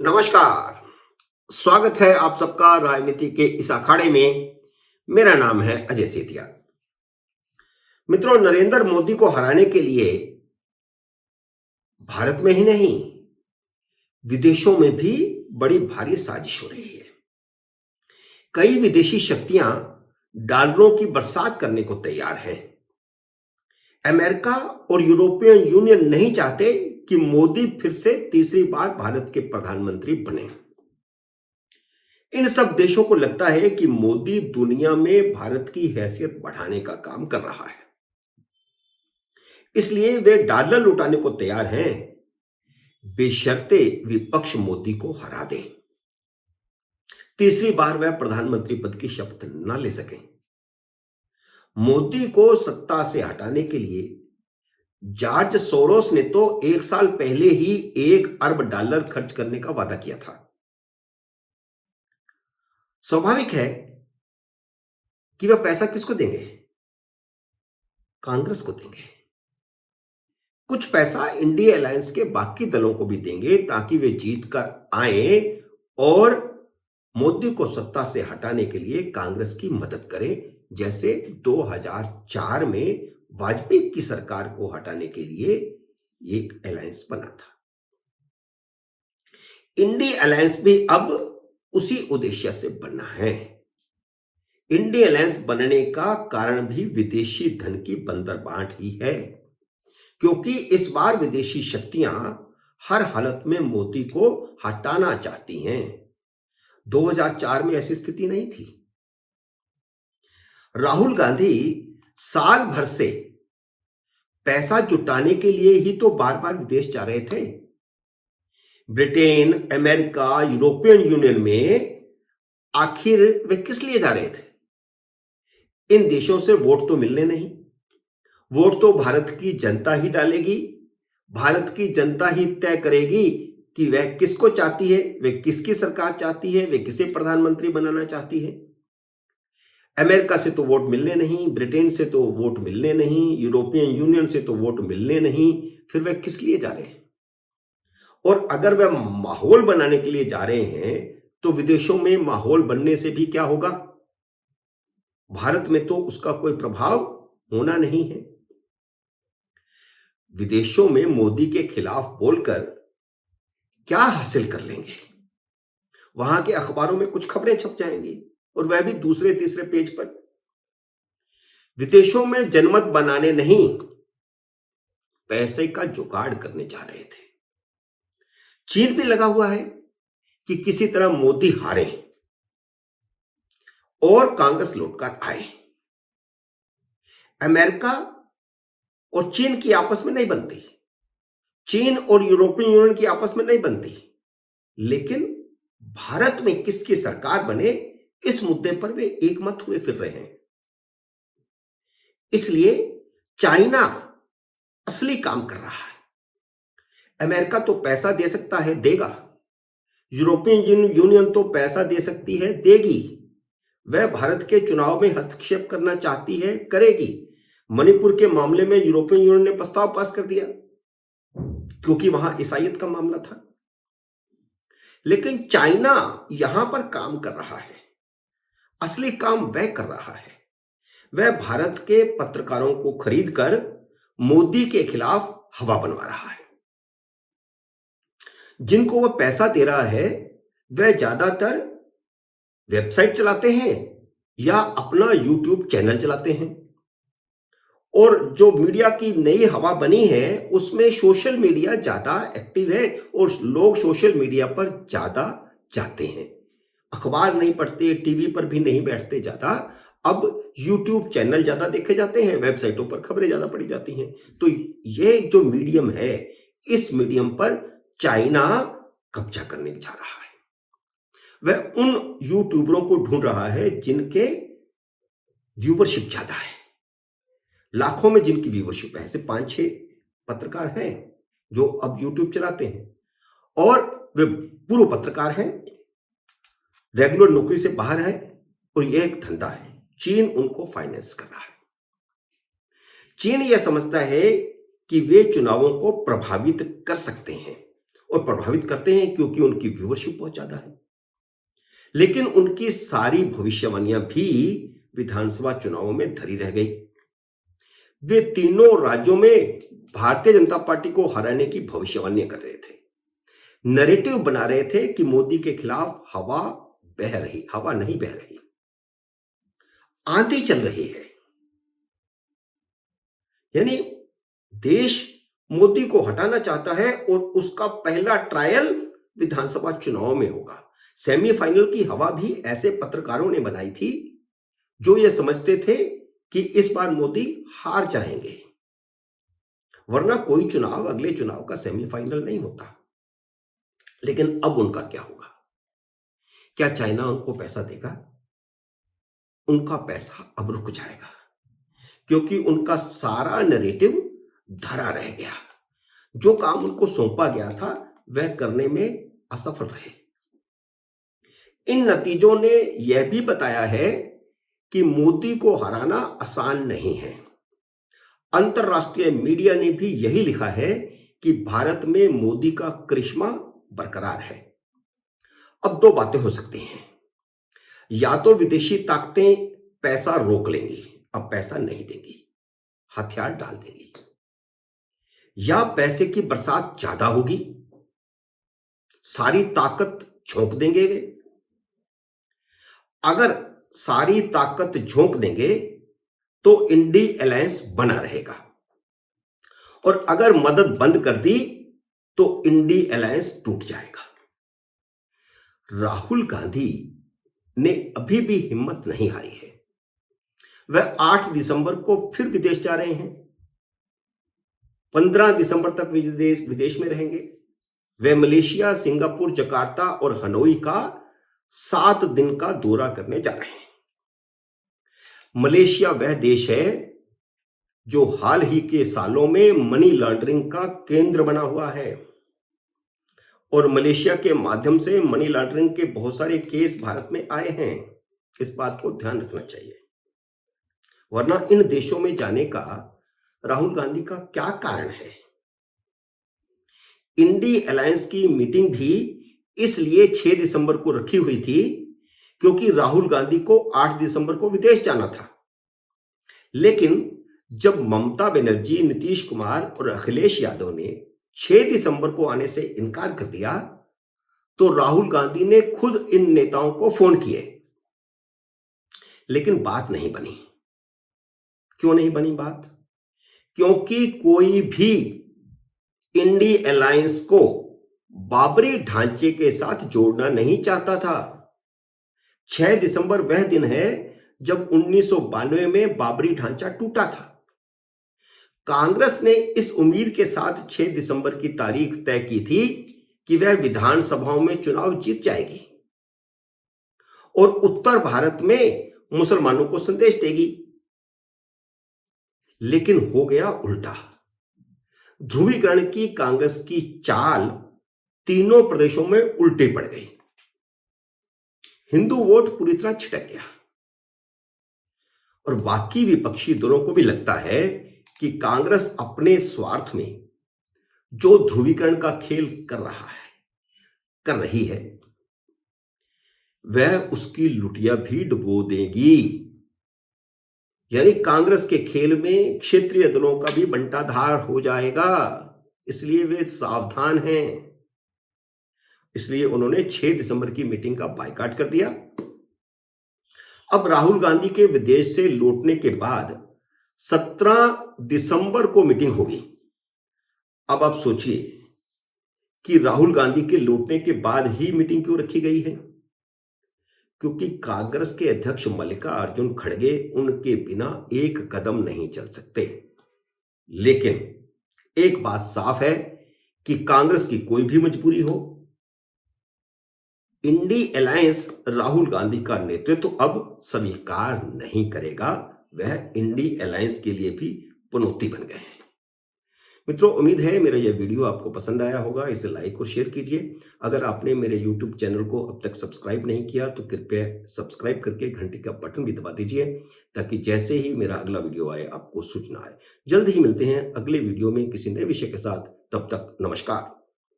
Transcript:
नमस्कार। स्वागत है आप सबका राजनीति के इस अखाड़े में। मेरा नाम है अजय सेतिया। मित्रों, नरेंद्र मोदी को हराने के लिए भारत में ही नहीं, विदेशों में भी बड़ी भारी साजिश हो रही है। कई विदेशी शक्तियां डॉलरों की बरसात करने को तैयार हैं। अमेरिका और यूरोपियन यूनियन नहीं चाहते कि मोदी फिर से तीसरी बार भारत के प्रधानमंत्री बने। इन सब देशों को लगता है कि मोदी दुनिया में भारत की हैसियत बढ़ाने का काम कर रहा है, इसलिए वे डॉलर लुटाने को तैयार हैं, बेशर्ते विपक्ष मोदी को हरा दे, तीसरी बार वह प्रधानमंत्री पद की शपथ न ले सके। मोदी को सत्ता से हटाने के लिए जॉर्ज सोरोस ने तो 1 साल पहले ही $1 अरब खर्च करने का वादा किया था। स्वाभाविक है कि वह पैसा किसको देंगे? कांग्रेस को देंगे। कुछ पैसा इंडिया अलायंस के बाकी दलों को भी देंगे ताकि वे जीत कर आए और मोदी को सत्ता से हटाने के लिए कांग्रेस की मदद करें, जैसे 2004 में वाजपेयी की सरकार को हटाने के लिए एक अलायंस बना था। इंडिया अलायंस भी अब उसी उद्देश्य से बनना है। इंडिया अलायंस बनने का कारण भी विदेशी धन की बंदरबांट ही है, क्योंकि इस बार विदेशी शक्तियां हर हालत में मोदी को हटाना चाहती हैं। 2004 में ऐसी स्थिति नहीं थी। राहुल गांधी साल भर से पैसा जुटाने के लिए ही तो बार बार विदेश जा रहे थे। ब्रिटेन, अमेरिका, यूरोपियन यूनियन में आखिर वे किस लिए जा रहे थे? इन देशों से वोट तो मिलने नहीं, वोट तो भारत की जनता ही डालेगी। भारत की जनता ही तय करेगी कि वह किसको चाहती है, वे किसकी सरकार चाहती है, वे किसे प्रधानमंत्री बनाना चाहती है। अमेरिका से तो वोट मिलने नहीं, ब्रिटेन से तो वोट मिलने नहीं, यूरोपियन यूनियन से तो वोट मिलने नहीं, फिर वे किस लिए जा रहे हैं? और अगर वे माहौल बनाने के लिए जा रहे हैं तो विदेशों में माहौल बनने से भी क्या होगा? भारत में तो उसका कोई प्रभाव होना नहीं है। विदेशों में मोदी के खिलाफ बोलकर क्या हासिल कर लेंगे? वहां के अखबारों में कुछ खबरें छप जाएंगी, और वह भी दूसरे तीसरे पेज पर। विदेशों में जनमत बनाने नहीं, पैसे का जुगाड़ करने जा रहे थे। चीन भी लगा हुआ है कि किसी तरह मोदी हारे और कांग्रेस लौटकर आए। अमेरिका और चीन की आपस में नहीं बनती, चीन और यूरोपियन यूनियन की आपस में नहीं बनती, लेकिन भारत में किसकी सरकार बने, इस मुद्दे पर वे एकमत हुए फिर रहे हैं। इसलिए चाइना असली काम कर रहा है। अमेरिका तो पैसा दे सकता है, देगा। यूरोपियन यूनियन तो पैसा दे सकती है, देगी। वह भारत के चुनाव में हस्तक्षेप करना चाहती है, करेगी। मणिपुर के मामले में यूरोपियन यूनियन ने प्रस्ताव पास कर दिया, क्योंकि वहां ईसाईयत का मामला था। लेकिन चाइना यहां पर काम कर रहा है। असली काम वह कर रहा है, वह भारत के पत्रकारों को खरीदकर मोदी के खिलाफ हवा बनवा रहा है। जिनको वह पैसा दे रहा है वह ज्यादातर वेबसाइट चलाते हैं या अपना यूट्यूब चैनल चलाते हैं, और जो मीडिया की नई हवा बनी है उसमें सोशल मीडिया ज्यादा एक्टिव है और लोग सोशल मीडिया पर ज्यादा जाते हैं। अखबार नहीं पढ़ते, टीवी पर भी नहीं बैठते ज्यादा, अब यूट्यूब चैनल ज्यादा देखे जाते हैं, वेबसाइटों पर खबरें ज्यादा पढ़ी जाती हैं। तो ये जो मीडियम है, इस मीडियम पर चाइना कब्जा करने जा रहा है। वह उन यूट्यूबरों को ढूंढ रहा है जिनके व्यूवरशिप ज्यादा है, लाखों में जिनकी व्यूवरशिप है। ऐसे 5-6 पत्रकार हैं जो अब यूट्यूब चलाते हैं, और वे पूर्व पत्रकार हैं, रेगुलर नौकरी से बाहर है, और यह एक धंधा है। चीन उनको फाइनेंस कर रहा है। चीन यह समझता है कि वे चुनावों को प्रभावित कर सकते हैं और प्रभावित करते हैं क्योंकि उनकी व्यूअरशिप बहुत ज्यादा है। लेकिन उनकी सारी भविष्यवाणियां भी विधानसभा चुनावों में धरी रह गई। वे तीनों राज्यों में भारतीय जनता पार्टी को हराने की भविष्यवाणियां कर रहे थे, नैरेटिव बना रहे थे कि मोदी के खिलाफ हवा नहीं बह रही, आंधी चल रही है। यानी देश मोदी को हटाना चाहता है और उसका पहला ट्रायल विधानसभा चुनाव में होगा। सेमीफाइनल की हवा भी ऐसे पत्रकारों ने बनाई थी जो ये समझते थे कि इस बार मोदी हार जाएंगे, वरना कोई चुनाव अगले चुनाव का सेमीफाइनल नहीं होता। लेकिन अब उनका क्या होगा? क्या चाइना उनको पैसा देगा? उनका पैसा अब रुक जाएगा क्योंकि उनका सारा नैरेटिव धरा रह गया। जो काम उनको सौंपा गया था वह करने में असफल रहे। इन नतीजों ने यह भी बताया है कि मोदी को हराना आसान नहीं है। अंतरराष्ट्रीय मीडिया ने भी यही लिखा है कि भारत में मोदी का करिश्मा बरकरार है। अब दो बातें हो सकती हैं, या तो विदेशी ताकतें पैसा रोक लेंगी, अब पैसा नहीं देंगी, हथियार डाल देंगी, या पैसे की बरसात ज्यादा होगी, सारी ताकत झोंक देंगे वे। अगर सारी ताकत झोंक देंगे तो इंडी अलायंस बना रहेगा, और अगर मदद बंद कर दी तो इंडी अलायंस टूट जाएगा। राहुल गांधी ने अभी भी हिम्मत नहीं हारी है। वह 8 दिसंबर को फिर विदेश जा रहे हैं, 15 दिसंबर तक विदेश में रहेंगे। वे मलेशिया, सिंगापुर, जकार्ता और हनोई का 7 दिन का दौरा करने जा रहे हैं। मलेशिया वह देश है जो हाल ही के सालों में मनी लॉन्ड्रिंग का केंद्र बना हुआ है, और मलेशिया के माध्यम से मनी लॉन्ड्रिंग के बहुत सारे केस भारत में आए हैं। इस बात को ध्यान रखना चाहिए, वरना इन देशों में जाने का राहुल गांधी का क्या कारण है? इंडी अलायंस की मीटिंग भी इसलिए 6 दिसंबर को रखी हुई थी क्योंकि राहुल गांधी को 8 दिसंबर को विदेश जाना था। लेकिन जब ममता बनर्जी, नीतीश कुमार और अखिलेश यादव ने 6 दिसंबर को आने से इनकार कर दिया तो राहुल गांधी ने खुद इन नेताओं को फोन किए, लेकिन बात नहीं बनी। क्यों नहीं बनी बात? क्योंकि कोई भी इंडी अलायंस को बाबरी ढांचे के साथ जोड़ना नहीं चाहता था। 6 दिसंबर वह दिन है जब 1992 में बाबरी ढांचा टूटा था। कांग्रेस ने इस उम्मीद के साथ 6 दिसंबर की तारीख तय की थी कि वह विधानसभाओं में चुनाव जीत जाएगी और उत्तर भारत में मुसलमानों को संदेश देगी। लेकिन हो गया उल्टा। ध्रुवीकरण की कांग्रेस की चाल तीनों प्रदेशों में उल्टी पड़ गई। हिंदू वोट पूरी तरह छिटक गया, और बाकी विपक्षी दलों को भी लगता है कि कांग्रेस अपने स्वार्थ में जो ध्रुवीकरण का खेल कर रही है वह उसकी लुटिया भी डुबो देगी। यानी कांग्रेस के खेल में क्षेत्रीय दलों का भी बंटाधार हो जाएगा, इसलिए वे सावधान हैं। इसलिए उन्होंने 6 दिसंबर की मीटिंग का बायकॉट कर दिया। अब राहुल गांधी के विदेश से लौटने के बाद 17 दिसंबर को मीटिंग होगी। अब आप सोचिए कि राहुल गांधी के लौटने के बाद ही मीटिंग क्यों रखी गई है? क्योंकि कांग्रेस के अध्यक्ष मल्लिकार्जुन खड़गे उनके बिना एक कदम नहीं चल सकते। लेकिन एक बात साफ है कि कांग्रेस की कोई भी मजबूरी हो, इंडी अलायंस राहुल गांधी का नेतृत्व अब स्वीकार नहीं करेगा। वह इंडी अलायंस के लिए भी पनौती बन गए हैं। मित्रों, उम्मीद है मेरा यह वीडियो आपको पसंद आया होगा। इसे लाइक और शेयर कीजिए। अगर आपने मेरे YouTube चैनल को अब तक सब्सक्राइब नहीं किया तो कृपया सब्सक्राइब करके घंटी का बटन भी दबा दीजिए, ताकि जैसे ही मेरा अगला वीडियो आए आपको सूचना आए। जल्द ही मिलते हैं अगले वीडियो में किसी नए विषय के साथ। तब तक नमस्कार।